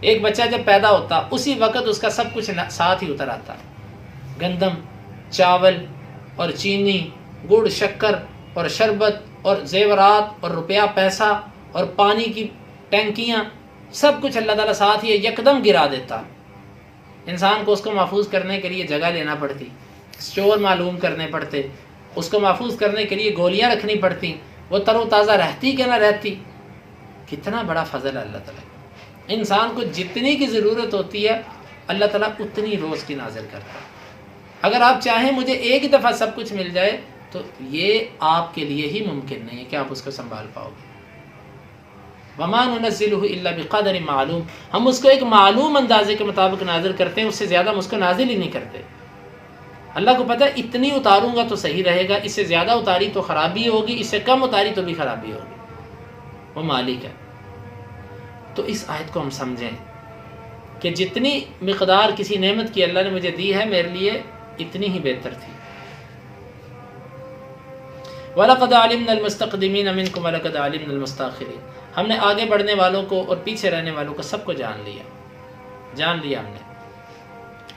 ایک بچہ جب پیدا ہوتا اسی وقت اس کا سب کچھ ساتھ ہی اتر آتا، گندم، چاول اور چینی، گڑ، شکر اور شربت اور زیورات اور روپیہ پیسہ اور پانی کی ٹینکیاں، سب کچھ اللہ تعالیٰ ساتھ ہی یکدم گرا دیتا۔ انسان کو اس کو محفوظ کرنے کے لیے جگہ لینا پڑتی، اسٹور معلوم کرنے پڑتے، اس کو محفوظ کرنے کے لیے گولیاں رکھنی پڑتی، وہ تر و تازہ رہتی کہ نہ رہتی۔ کتنا بڑا فضل ہے اللہ تعالیٰ کا۔ انسان کو جتنی کی ضرورت ہوتی ہے اللہ تعالیٰ اتنی روز کی نازل کرتا ہے۔ اگر آپ چاہیں مجھے ایک ہی دفعہ سب کچھ مل جائے تو یہ آپ کے لیے ہی ممکن نہیں ہے کہ آپ اس کو سنبھال پاؤ گے۔ وَمَا نُنَزِّلُهُ إِلَّا بِقَدْرٍ معلوم، ہم اس کو ایک معلوم اندازے کے مطابق نازل کرتے ہیں، اس سے زیادہ ہم اس کو نازل ہی نہیں کرتے۔ اللہ کو پتہ ہے اتنی اتاروں گا تو صحیح رہے گا، اس سے زیادہ اتاری تو خرابی ہوگی، اس سے کم اتاری تو بھی خرابی ہوگی۔ وہ مالک ہے۔ تو اس آیت کو ہم سمجھیں کہ جتنی مقدار کسی نعمت کی اللہ نے مجھے دی ہے میرے لیے اتنی ہی بہتر تھی۔ وَلَقَدْ عَلِمْنَا الْمُسْتَقْدِمِينَ مِنْكُمْ وَلَقَدْ عَلِمْنَا الْمُسْتَأْخِرِينَ، ہم نے آگے بڑھنے والوں کو اور پیچھے رہنے والوں کو سب کو جان لیا ہم نے۔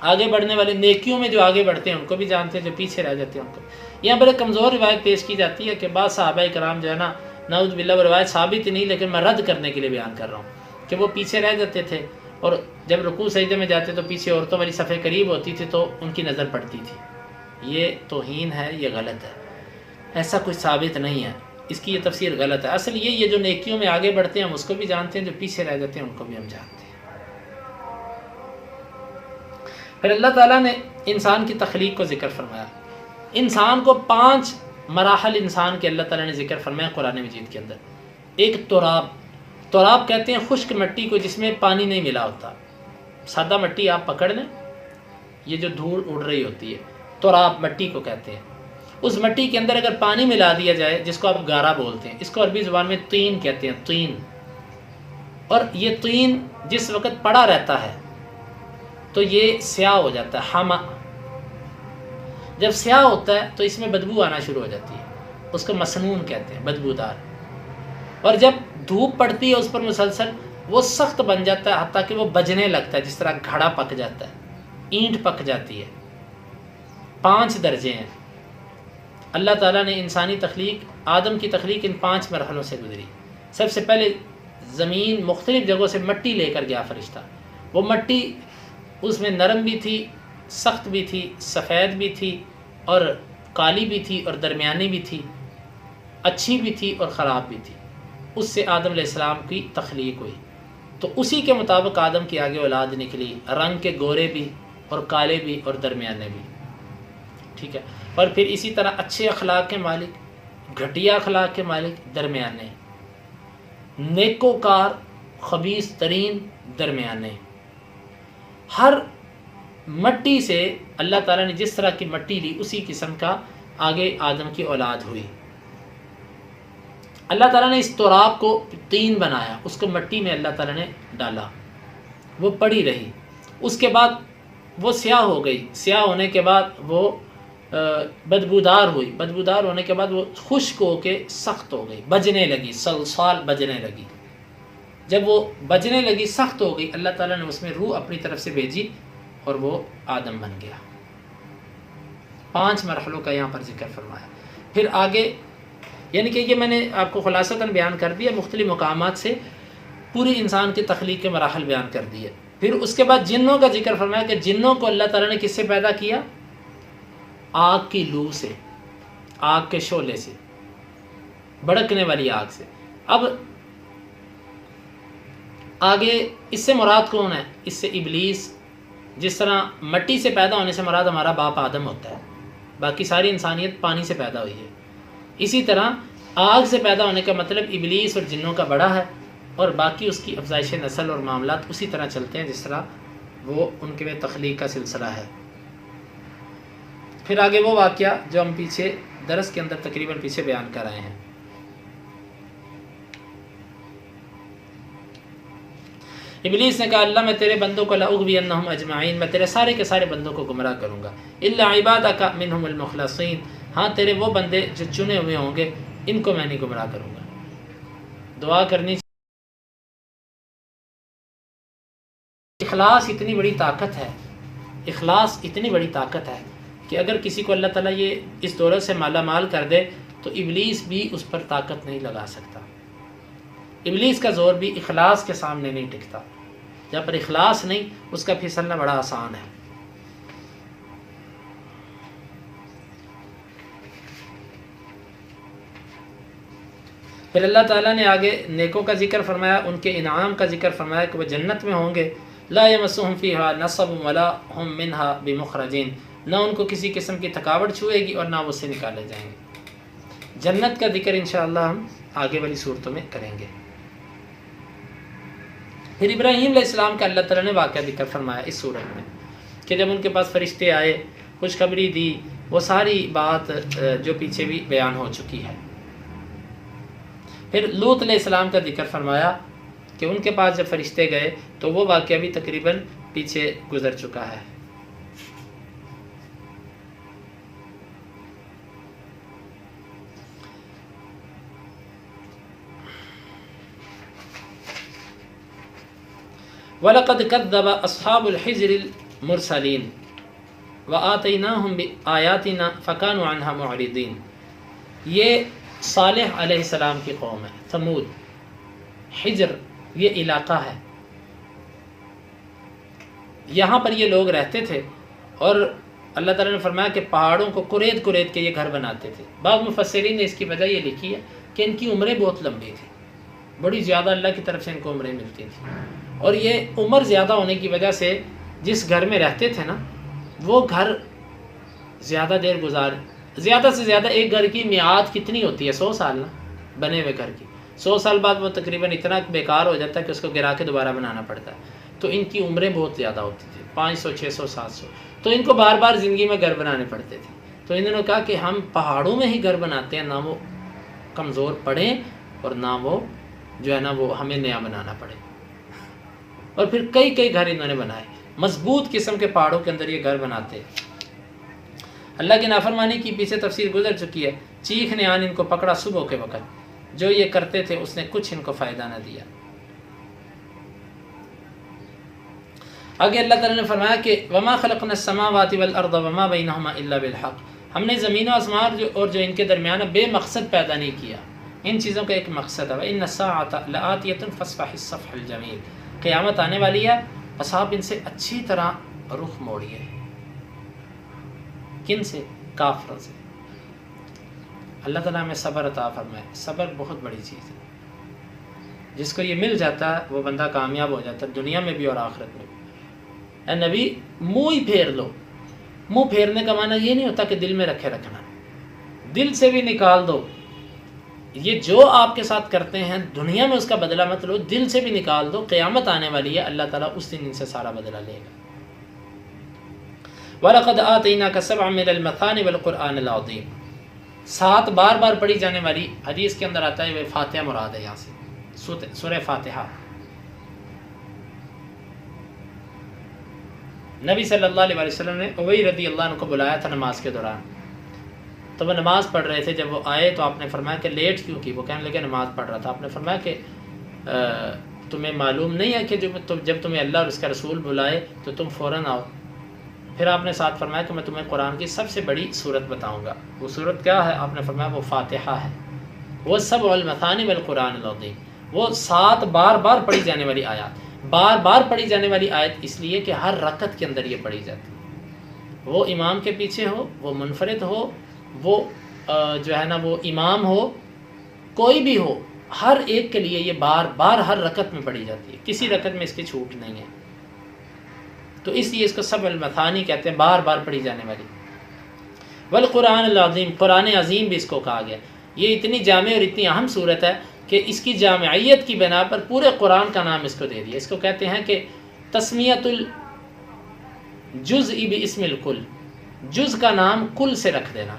آگے بڑھنے والے نیکیوں میں جو آگے بڑھتے ہیں ان کو بھی جانتے ہیں، جو پیچھے رہ جاتے ہیں ان کو۔ یہاں پر ایک کمزور روایت پیش کی جاتی ہے کہ بعض صحابہ کرام جو ہے نا، نعوذ باللہ وہ روایت ثابت نہیں لیکن میں رد کرنے کے لیے بیان کر رہا ہوں کہ وہ پیچھے رہ جاتے تھے اور جب رکوع سجدے میں جاتے تو پیچھے عورتوں والی صفحے قریب ہوتی تھی تو ان کی نظر پڑتی تھی۔ یہ توہین ہے، یہ غلط ہے، ایسا کچھ ثابت نہیں ہے، اس کی یہ تفسیر غلط ہے۔ اصل یہ جو نیکیوں میں آگے بڑھتے ہیں ہم اس کو بھی جانتے ہیں، جو پیچھے رہ جاتے ہیں ان کو بھی ہم جانتے ہیں۔ پھر اللہ تعالیٰ نے انسان کی تخلیق کو ذکر فرمایا۔ انسان کو 5 مراحل انسان کے اللہ تعالیٰ نے ذکر فرمایا قرآن مجید کے اندر۔ ایک تراب کہتے ہیں خشک مٹی کو جس میں پانی نہیں ملا ہوتا۔ سادہ مٹی آپ پکڑ لیں، یہ جو دھول اڑ رہی ہوتی ہے تراب مٹی کو کہتے ہیں۔ اس مٹی کے اندر اگر پانی ملا دیا جائے جس کو آپ گارا بولتے ہیں، اس کو عربی زبان میں طین کہتے ہیں، طین۔ اور یہ طین جس وقت پڑا رہتا ہے تو یہ سیاہ ہو جاتا ہے، حما۔ جب سیاہ ہوتا ہے تو اس میں بدبو آنا شروع ہو جاتی ہے، اس کو مسنون کہتے ہیں، بدبودار۔ اور جب دھوپ پڑتی ہے اس پر مسلسل وہ سخت بن جاتا ہے حتیٰ کہ وہ بجنے لگتا ہے، جس طرح گھڑا پک جاتا ہے، اینٹ پک جاتی ہے۔ 5 درجے ہیں۔ اللہ تعالیٰ نے انسانی تخلیق، آدم کی تخلیق ان 5 مرحلوں سے گزری۔ سب سے پہلے زمین مختلف جگہوں سے مٹی لے کر گیا فرشتہ۔ وہ مٹی اس میں نرم بھی تھی، سخت بھی تھی، سفید بھی تھی اور کالی بھی تھی اور درمیانی بھی تھی، اچھی بھی تھی اور خراب بھی تھی۔ اس سے آدم علیہ السلام کی تخلیق ہوئی۔ تو اسی کے مطابق آدم کی آگے اولاد نکلی، رنگ کے گورے بھی اور کالے بھی اور درمیانے بھی، ٹھیک ہے۔ اور پھر اسی طرح اچھے اخلاق کے مالک، گھٹیا اخلاق کے مالک، درمیانے، نیکوکار، خبیث ترین، درمیانے۔ ہر مٹی سے اللہ تعالیٰ نے جس طرح کی مٹی لی اسی قسم کا آگے آدم کی اولاد ہوئی۔ اللہ تعالیٰ نے اس تراب کو طین بنایا، اس کو مٹی میں اللہ تعالیٰ نے ڈالا، وہ پڑی رہی۔ اس کے بعد وہ سیاہ ہو گئی، سیاہ ہونے کے بعد وہ بدبودار ہوئی، بدبودار ہونے کے بعد وہ خشک ہو کے سخت ہو گئی، بجنے لگی، سلسال بجنے لگی۔ جب وہ بجنے لگی، سخت ہو گئی، اللہ تعالیٰ نے اس میں روح اپنی طرف سے بھیجی اور وہ آدم بن گیا۔ 5 مرحلوں کا یہاں پر ذکر فرمایا۔ پھر آگے یعنی کہ یہ میں نے آپ کو خلاصتاً بیان کر دیا، مختلف مقامات سے پوری انسان کی تخلیق کے مراحل بیان کر دیے۔ پھر اس کے بعد جنوں کا ذکر فرمایا کہ جنوں کو اللہ تعالیٰ نے کس سے پیدا کیا؟ آگ کی لو سے، آگ کے شعلے سے، بھڑکنے والی آگ سے۔ اب آگے اس سے مراد کون ہے؟ اس سے ابلیس، جس طرح مٹی سے پیدا ہونے سے مراد ہمارا باپ آدم ہوتا ہے، باقی ساری انسانیت پانی سے پیدا ہوئی ہے، اسی طرح آگ سے پیدا ہونے کا مطلب ابلیس اور جنوں کا بڑا ہے، اور باقی اس کی افزائش نسل اور معاملات اسی طرح چلتے ہیں جس طرح وہ ان کے میں تخلیق کا سلسلہ ہے۔ پھر آگے وہ واقعہ جو ہم پیچھے درس کے اندر تقریباً پیچھے بیان کر رہے ہیں۔ ابلیس نے کہا اللہ میں تیرے بندوں کو لأغوینہم اجمعین، میں تیرے سارے کے سارے بندوں کو گمراہ کروں گا، الا عبادک منہم المخلصین، ہاں تیرے وہ بندے جو چنے ہوئے ہوں گے ان کو میں نہیں گمراہ کروں گا۔ دعا کرنی اخلاص اتنی بڑی طاقت ہے، اخلاص اتنی بڑی طاقت ہے کہ اگر کسی کو اللہ تعالیٰ یہ اس دولت سے مالا مال کر دے تو ابلیس بھی اس پر طاقت نہیں لگا سکتا، ابلیس کا زور بھی اخلاص کے سامنے نہیں ٹکتا۔ جب پر اخلاص نہیں، اس کا پھسلنا بڑا آسان ہے۔ پھر اللہ تعالیٰ نے آگے نیکوں کا ذکر فرمایا، ان کے انعام کا ذکر فرمایا کہ وہ جنت میں ہوں گے، لا یمسہم فیہا نصب ولا ہم منہا بمخرجین، نہ ان کو کسی قسم کی تھکاوٹ چھوئے گی اور نہ وہ سے نکالے جائیں گے۔ جنت کا ذکر انشاءاللہ ہم آگے والی صورتوں میں کریں گے۔ پھر ابراہیم علیہ السلام کا اللہ تعالیٰ نے واقعہ ذکر فرمایا اس صورت میں کہ جب ان کے پاس فرشتے آئے، خوشخبری دی، وہ ساری بات جو پیچھے بھی بیان ہو چکی ہے۔ پھر لوط علیہ السلام کا ذکر فرمایا کہ ان کے پاس جب فرشتے گئے تو وہ واقعہ بھی تقریباً پیچھے گزر چکا ہے۔ وَلَقَدْ كَذَّبَ أَصْحَابُ الْحِجْرِ الْمُرْسَلِينَ وَآتَيْنَاهُمْ بِآيَاتِنَا فَكَانُوا عَنْهَا مُعْرِضِينَ۔ یہ صالح علیہ السلام کی قوم ہے، ثمود۔ حجر یہ علاقہ ہے، یہاں پر یہ لوگ رہتے تھے اور اللہ تعالیٰ نے فرمایا کہ پہاڑوں کو کرید کرید کے یہ گھر بناتے تھے۔ بعض مفسرین نے اس کی وجہ یہ لکھی ہے کہ ان کی عمریں بہت لمبی تھیں، بڑی زیادہ اللہ کی طرف سے ان کو عمریں ملتی تھیں، اور یہ عمر زیادہ ہونے کی وجہ سے جس گھر میں رہتے تھے نا، وہ گھر زیادہ دیر زیادہ سے زیادہ ایک گھر کی میعاد کتنی ہوتی ہے؟ 100 سال نا، بنے ہوئے گھر کی 100 سال بعد وہ تقریباً اتنا بیکار ہو جاتا ہے کہ اس کو گرا کے دوبارہ بنانا پڑتا ہے۔ تو ان کی عمریں بہت زیادہ ہوتی تھیں، 500 600 700، تو ان کو بار بار زندگی میں گھر بنانے پڑتے تھے۔ تو انہوں نے کہا کہ ہم پہاڑوں میں ہی گھر بناتے ہیں، نہ وہ کمزور پڑیں اور نہ وہ جو ہے نا وہ ہمیں نیا بنانا پڑے۔ اور پھر کئی کئی گھر انہوں نے بنائے، مضبوط قسم کے پہاڑوں کے اندر یہ گھر بناتے۔ اللہ کی نافرمانی کی پیچھے تفسیر گزر چکی ہے۔ چیخ نے آن ان کو پکڑا صبح کے وقت، جو یہ کرتے تھے اس نے کچھ ان کو فائدہ نہ دیا۔ آگے اللہ تعالیٰ نے فرمایا کہ وما خلقنا السماوات والارض وما بینہما الا بالحق، ہم نے زمین و آسمان اور جو ان کے درمیان بے مقصد پیدا نہیں کیا، ان چیزوں کا ایک مقصد ہے۔ وان الساعۃ لآتیۃ فاصفح الصفح الجمیل، قیامت آنے والی ہے، بس آپ ان سے اچھی طرح رخ موڑیے۔ کن سے؟ کافروں سے۔ اللہ تعالیٰ ہمیں صبر عطا فرمائے۔ صبر بہت بڑی چیز ہے، جس کو یہ مل جاتا ہے وہ بندہ کامیاب ہو جاتا ہے، دنیا میں بھی اور آخرت میں بھی۔ اے نبی، منہ ہی پھیر لو۔ منہ پھیرنے کا معنی یہ نہیں ہوتا کہ دل میں رکھے رکھنا، دل سے بھی نکال دو۔ یہ جو آپ کے ساتھ کرتے ہیں دنیا میں اس کا بدلہ مت لو، دل سے بھی نکال دو۔ قیامت آنے والی ہے، اللہ تعالیٰ اس دن ان سے سارا بدلہ لے گا۔ وَلَقَدْ آتَيْنَاكَ سَبْعًا مِنَ الْمَثَانِ وَالْقُرْآنِ الْعَظِيمِ، 7 بار بار پڑھی جانے والی، حدیث کے اندر آتا ہے وہ فاتحہ مراد ہے، یہاں سے سورہ فاتحہ۔ نبی صلی اللہ علیہ وسلم نے ابی رضی اللہ عنہ کو بلایا تھا نماز کے دوران، تو وہ نماز پڑھ رہے تھے۔ جب وہ آئے تو آپ نے فرمایا کہ لیٹ کیوں کی؟ وہ کہنے لگے نماز پڑھ رہا تھا۔ آپ نے فرمایا کہ تمہیں معلوم نہیں ہے کہ جب تمہیں اللہ اور اس کا رسول بلائے تو تم فوراً آؤ۔ پھر آپ نے ساتھ فرمایا کہ میں تمہیں قرآن کی سب سے بڑی صورت بتاؤں گا۔ وہ صورت کیا ہے؟ آپ نے فرمایا وہ فاتحہ ہے۔ وہ سبع المثانی والقرآن العظیم، وہ 7 بار بار پڑھی جانے والی آیات۔ بار بار پڑھی جانے والی آیت اس لیے کہ ہر رکعت کے اندر یہ پڑھی جاتی ہے، وہ امام کے پیچھے ہو، وہ منفرد ہو، وہ جو ہے نا وہ امام ہو، کوئی بھی ہو، ہر ایک کے لیے یہ بار بار ہر رکعت میں پڑھی جاتی ہے، کسی رکعت میں اس کی چھوٹ نہیں ہے۔ تو اس لیے اس کو سبع المثانی کہتے ہیں، بار بار پڑھی جانے والی۔ والقرآن العظیم، قرآن عظیم بھی اس کو کہا گیا۔ یہ اتنی جامع اور اتنی اہم صورت ہے کہ اس کی جامعیت کی بنا پر پورے قرآن کا نام اس کو دے دیا۔ اس کو کہتے ہیں کہ تسمیۃ الجزء باسم الکل، جز کا نام کل سے رکھ دینا۔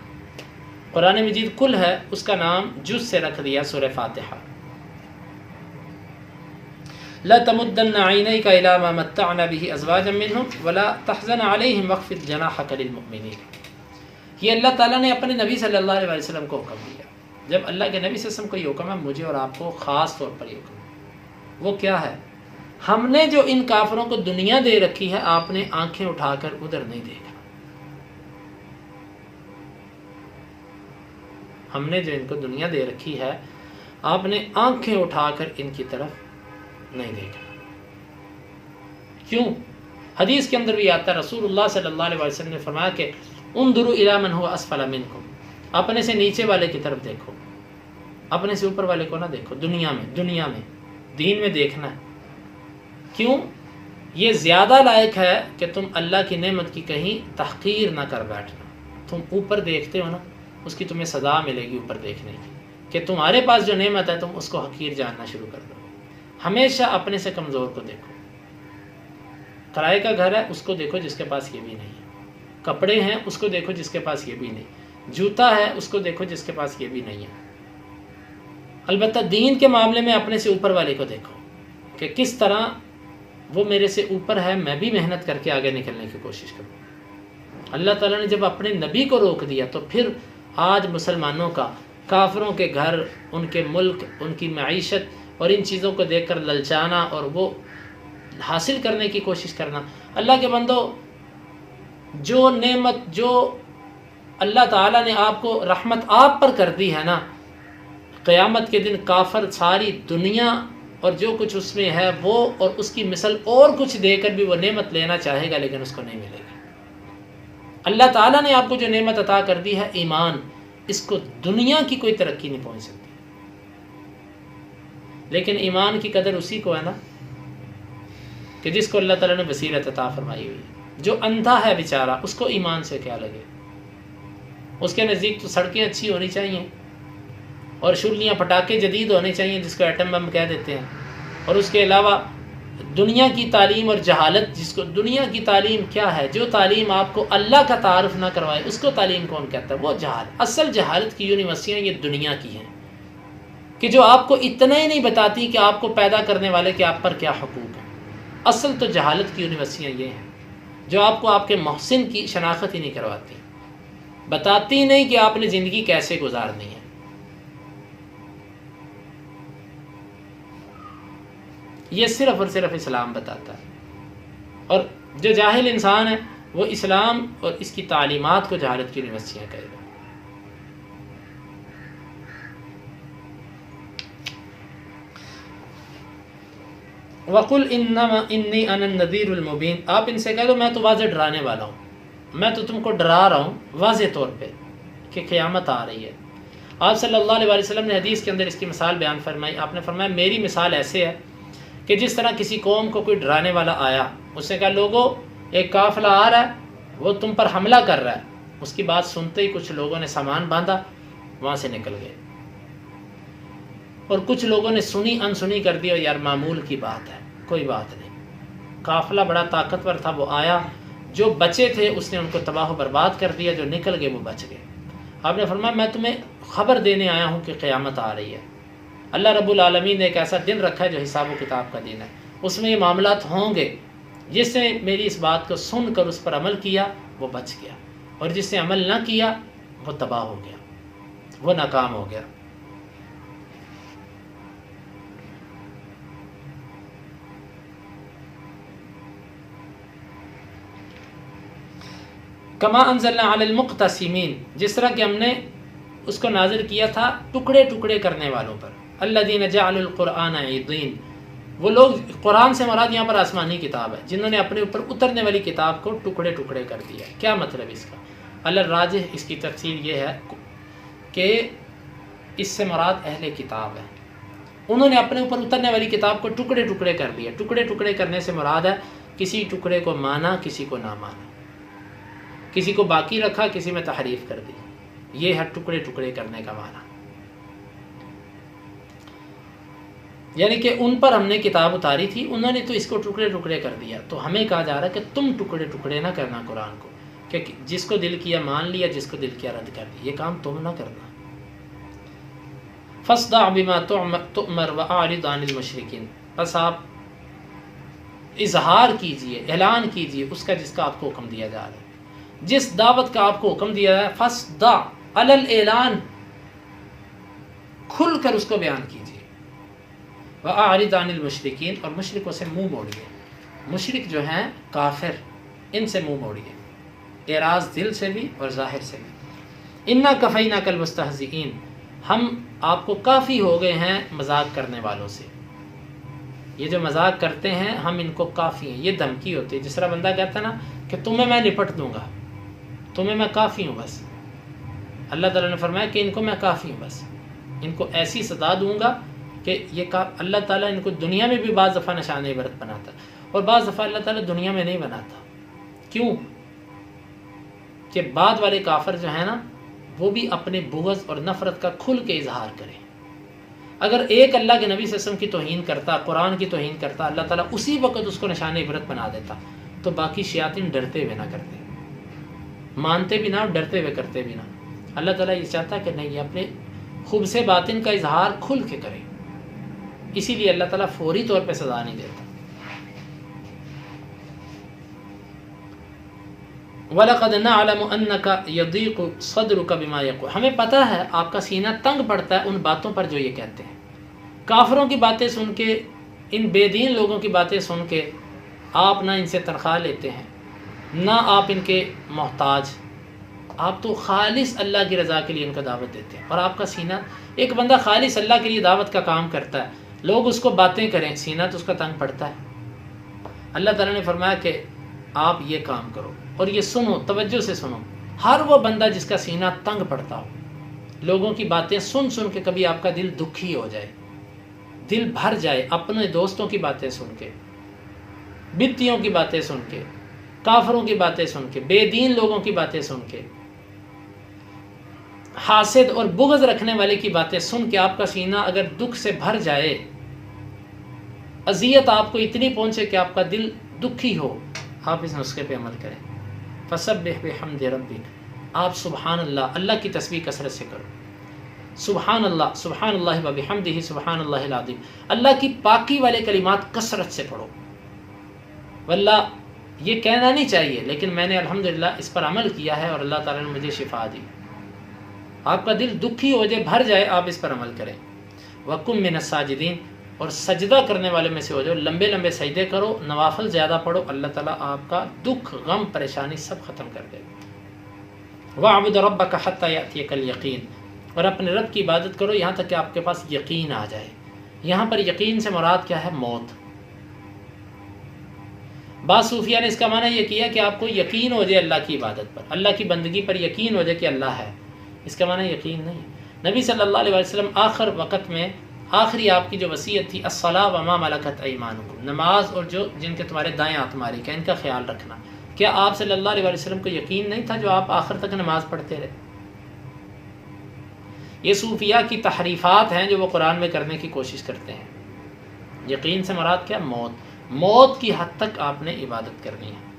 قرآن مجید کل ہے، اس کا نام جز سے رکھ دیا سورہ فاتحہ۔ لا تمدن عینیک الی ما متعنا به ازواجا منهم ولا تحزن علیہم واخفض جناحک للمؤمنین۔ یہ اللہ تعالیٰ نے اپنے نبی صلی اللہ علیہ وسلم کو حکم دیا۔ جب اللہ کے نبی صلی اللہ علیہ وسلم کو یہ حکم ہے، مجھے اور آپ کو خاص طور پر یہ حکم ہے۔ وہ کیا ہے؟ ہم نے جو ان کافروں کو دنیا دے رکھی ہے آپ نے آنکھیں اٹھا کر ادھر نہیں دیکھنا. ہم نے جو ان کو دنیا دے رکھی ہے آپ نے آنکھیں اٹھا کر ان کی طرف نہیں دیکھنا. کیوں؟ حدیث کے اندر بھی آتا ہے، رسول اللہ صلی اللہ علیہ وسلم نے فرمایا کہ انظروا الی من هو اسفل منکم، اپنے سے نیچے والے کی طرف دیکھو، اپنے سے اوپر والے کو نہ دیکھو. دنیا میں دین میں دیکھنا ہے. کیوں؟ یہ زیادہ لائق ہے کہ تم اللہ کی نعمت کی کہیں تحقیر نہ کر بیٹھنا. تم اوپر دیکھتے ہو نا، اس کی تمہیں سزا ملے گی اوپر دیکھنے کی، کہ تمہارے پاس جو نعمت ہے تم اس کو حقیر جاننا شروع کر دو. ہمیشہ اپنے سے کمزور کو دیکھو. کرائے کا گھر ہے اس کو دیکھو جس کے پاس یہ بھی نہیں ہے. کپڑے ہیں اس کو دیکھو جس کے پاس یہ بھی نہیں. جوتا ہے اس کو دیکھو جس کے پاس یہ بھی نہیں ہے. البتہ دین کے معاملے میں اپنے سے اوپر والے کو دیکھو کہ کس طرح وہ میرے سے اوپر ہے، میں بھی محنت کر کے آگے نکلنے کی کوشش کروں. اللہ تعالیٰ نے جب اپنے نبی کو روک دیا تو پھر آج مسلمانوں کا کافروں کے گھر، ان کے ملک، ان کی معیشت اور ان چیزوں کو دیکھ کر للچانا اور وہ حاصل کرنے کی کوشش کرنا. اللہ کے بندو، جو نعمت جو اللہ تعالیٰ نے آپ کو رحمت آپ پر کر دی ہے نا، قیامت کے دن کافر ساری دنیا اور جو کچھ اس میں ہے وہ اور اس کی مثل اور کچھ دے کر بھی وہ نعمت لینا چاہے گا لیکن اس کو نہیں ملے گی. اللہ تعالیٰ نے آپ کو جو نعمت عطا کر دی ہے ایمان، اس کو دنیا کی کوئی ترقی نہیں پہنچ سکتی. لیکن ایمان کی قدر اسی کو ہے نا کہ جس کو اللہ تعالیٰ نے بصیرت عطا فرمائی ہوئی ہے. جو اندھا ہے بیچارہ، اس کو ایمان سے کیا لگے؟ اس کے نزدیک تو سڑکیں اچھی ہونی چاہیے اور شلیاں پٹاخے جدید ہونے چاہیے جس کو ایٹم بم کہہ دیتے ہیں، اور اس کے علاوہ دنیا کی تعلیم اور جہالت، جس کو دنیا کی تعلیم کیا ہے؟ جو تعلیم آپ کو اللہ کا تعارف نہ کروائے اس کو تعلیم کون کہتا ہے؟ وہ جہالت. اصل جہالت کی یونیورسٹیاں یہ دنیا کی ہیں کہ جو آپ کو اتنا ہی نہیں بتاتی کہ آپ کو پیدا کرنے والے کے آپ پر کیا حقوق ہیں. اصل تو جہالت کی یونیورسٹیاں یہ ہیں جو آپ کو آپ کے محسن کی شناخت ہی نہیں کرواتی، بتاتی نہیں کہ آپ نے زندگی کیسے گزارنی ہے. یہ صرف اور صرف اسلام بتاتا ہے. اور جو جاہل انسان ہے وہ اسلام اور اس کی تعلیمات کو جہالت کی یونیورسٹیاں کہے گا. وَقُلْ إِنَّمَا إِنِّي أَنَا النَّذِيرُ الْمُبِينُ، آپ ان سے کہہ دو میں تو واضح ڈرانے والا ہوں، میں تو تم کو ڈرا رہا ہوں واضح طور پہ کہ قیامت آ رہی ہے. آپ صلی اللہ علیہ وسلم نے حدیث کے اندر اس کی مثال بیان فرمائی. آپ نے فرمایا میری مثال ایسے ہے کہ جس طرح کسی قوم کو کوئی ڈرانے والا آیا، اس نے کہا لوگوں ایک قافلہ آ رہا ہے، وہ تم پر حملہ کر رہا ہے. اس کی بات سنتے ہی کچھ لوگوں نے سامان باندھا، وہاں سے نکل گئے، اور کچھ لوگوں نے سنی انسنی کر دی اور یار معمول کی بات ہے، کوئی بات نہیں. قافلہ بڑا طاقتور تھا، وہ آیا، جو بچے تھے اس نے ان کو تباہ و برباد کر دیا، جو نکل گئے وہ بچ گئے. آپ نے فرمایا میں تمہیں خبر دینے آیا ہوں کہ قیامت آ رہی ہے. اللہ رب العالمین نے ایک ایسا دن رکھا ہے جو حساب و کتاب کا دن ہے، اس میں یہ معاملات ہوں گے. جس نے میری اس بات کو سن کر اس پر عمل کیا وہ بچ گیا، اور جس نے عمل نہ کیا وہ تباہ ہو گیا، وہ ناکام ہو گیا. کما انزلنا علی المقتسمین، جس طرح کہ ہم نے اس کو نازل کیا تھا ٹکڑے ٹکڑے کرنے والوں پر. الذین جعلوا القرآن عضین، وہ لوگ، قرآن سے مراد یہاں پر آسمانی کتاب ہے، جنہوں نے اپنے اوپر اترنے والی کتاب کو ٹکڑے ٹکڑے کر دیا. کیا مطلب اس کا؟ الراجح اس کی تفسیر یہ ہے کہ اس سے مراد اہل کتاب ہے. انہوں نے اپنے اوپر اترنے والی کتاب کو ٹکڑے ٹکڑے کر دیا. ٹکڑے ٹکڑے کرنے سے مراد ہے کسی ٹکڑے کو مانا کسی کو نہ مانا، کسی کو باقی رکھا کسی میں تحریف کر دی. یہ ہے ٹکڑے ٹکڑے کرنے کا معنی. یعنی کہ ان پر ہم نے کتاب اتاری تھی، انہوں نے تو اس کو ٹکڑے ٹکڑے کر دیا. تو ہمیں کہا جا رہا ہے کہ تم ٹکڑے ٹکڑے نہ کرنا قرآن کو، کہ جس کو دل کیا مان لیا، جس کو دل کیا رد کر دیا. یہ کام تم نہ کرنا. فاصدع بما تؤمر واعرض عن المشرکین، بس آپ اظہار کیجئے، اعلان کیجئے اس کا جس کا آپ کو حکم دیا جا رہا ہے. جس دعوت کا آپ کو حکم دیا جا رہا ہے فاصدع علی الاعلان، کھل کر اس کو بیان کیجئے. وَأَعْرِضْ عَنِ الْمُشْرِكِينَ، اور مشرکوں سے منہ موڑیے. مشرک جو ہیں کافر، ان سے منہ موڑیے، اعراض دل سے بھی اور ظاہر سے بھی. اِنَّا كَفَيْنَاكَ الْمُسْتَهْزِئِينَ، ہم آپ کو کافی ہو گئے ہیں مذاق کرنے والوں سے. یہ جو مذاق کرتے ہیں ہم ان کو کافی ہیں. یہ دھمکی ہوتی ہے. جس طرح بندہ کہتا ہے نا کہ تمہیں میں نپٹ دوں گا، تمہیں میں کافی ہوں بس. اللہ تعالیٰ نے فرمایا کہ ان کو میں کافی ہوں بس، ان کو ایسی سزا دوں گا کہ یہ اللہ تعالیٰ ان کو دنیا میں بھی بعض دفعہ نشان عبرت بناتا اور بعض دفعہ اللہ تعالیٰ دنیا میں نہیں بناتا. کیوں؟ کہ بعد والے کافر جو ہیں نا وہ بھی اپنے بغض اور نفرت کا کھل کے اظہار کریں. اگر ایک اللہ کے نبی صلی اللہ علیہ وسلم کی توہین کرتا، قرآن کی توہین کرتا، اللہ تعالیٰ اسی وقت اس کو نشان عبرت بنا دیتا، تو باقی شیاطین ڈرتے ہوئے نہ کرتے، مانتے بھی نہ اور ڈرتے ہوئے کرتے بھی نہ. اللہ تعالیٰ یہ چاہتا کہ نہیں، اپنے خبث باطن کا اظہار کھل کے کرے. اسی لیے اللہ تعالیٰ فوری طور پہ سزا نہیں دیتا. وَلَقَدْ نَعْلَمُ أَنَّكَ يَضِيقُ صَدْرُكَ بِمَا يَقُولُ، ہمیں پتہ ہے آپ کا سینہ تنگ پڑتا ہے ان باتوں پر جو یہ کہتے ہیں. کافروں کی باتیں سن کے، ان بے دین لوگوں کی باتیں سن کے آپ نہ ان سے تنخواہ لیتے ہیں، نہ آپ ان کے محتاج، آپ تو خالص اللہ کی رضا کے لیے ان کو دعوت دیتے ہیں. اور آپ کا سینہ، ایک بندہ خالص اللہ کے لیے دعوت کا کام کرتا ہے، لوگ اس کو باتیں کریں، سینہ تو اس کا تنگ پڑتا ہے. اللہ تعالیٰ نے فرمایا کہ آپ یہ کام کرو. اور یہ سنو، توجہ سے سنو، ہر وہ بندہ جس کا سینہ تنگ پڑتا ہو، لوگوں کی باتیں سن سن کے کبھی آپ کا دل دکھی ہو جائے، دل بھر جائے اپنے دوستوں کی باتیں سن کے، بدتیوں کی باتیں سن کے، کافروں کی باتیں سن کے، بے دین لوگوں کی باتیں سن کے، حاسد اور بغض رکھنے والے کی باتیں سن کے آپ کا سینہ اگر دکھ سے بھر جائے، اذیت آپ کو اتنی پہنچے کہ آپ کا دل دکھی ہو، آپ اس نسخے پہ عمل کریں. فسبح بحمد ربک، آپ سبحان اللہ، اللہ کی تسبیح کثرت سے کرو. سبحان اللہ، سبحان اللہ وبحمدہ، سبحان اللہ العظیم، اللہ کی پاکی والے کلمات کثرت سے پڑھو. واللہ یہ کہنا نہیں چاہیے، لیکن میں نے الحمدللہ اس پر عمل کیا ہے اور اللہ تعالیٰ نے مجھے شفا دی. آپ کا دل دکھی ہو جائے، بھر جائے، آپ اس پر عمل کریں. وَقُم مِّنَ السَّاجِدِينَ، اور سجدہ کرنے والے میں سے ہو جاؤ، لمبے لمبے سجدے کرو، نوافل زیادہ پڑھو، اللہ تعالیٰ آپ کا دکھ، غم، پریشانی سب ختم کر دے گا. وَاعْبُدْ رَبَّكَ حَتَّى يَأْتِيَكَ الْيَقِينُ، اور اپنے رب کی عبادت کرو یہاں تک کہ آپ کے پاس یقین آ جائے. یہاں پر یقین سے مراد کیا ہے؟ موت. بعض صوفیہ نے اس کا معنی یہ کیا کہ آپ کو یقین ہو جائے اللہ کی عبادت پر، اللہ کی بندگی پر یقین ہو جائے کہ اللہ ہے. اس کا معنی یقین نہیں. نبی صلی اللہ علیہ وسلم آخر وقت میں آخری آپ کی جو وصیت تھی، الصلاۃ وما ملکت ایمانکم، نماز اور جو جن کے تمہارے دائیں ہاتھ مالک ہیں ان کا خیال رکھنا. کیا آپ صلی اللہ علیہ وسلم کو یقین نہیں تھا جو آپ آخر تک نماز پڑھتے رہے؟ یہ صوفیہ کی تحریفات ہیں جو وہ قرآن میں کرنے کی کوشش کرتے ہیں. یقین سے مراد کیا؟ موت. موت کی حد تک آپ نے عبادت کرنی ہے.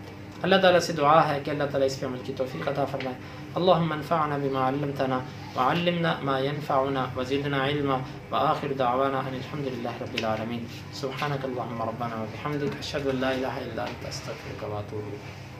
اللہ تعالیٰ سے دعا ہے کہ اللہ تعالیٰ اس پہ عمل کی توفیق عطا فرمائے. اللہم انفعنا بما علمتنا وعلمنا ما ينفعنا وزدنا علما وآخر دعوانا ان الحمد للہ رب العالمین. سبحانک اللہم ربنا وبحمدک، اشہد ان لا الہ الا انت، استغفرک واتوب الیک.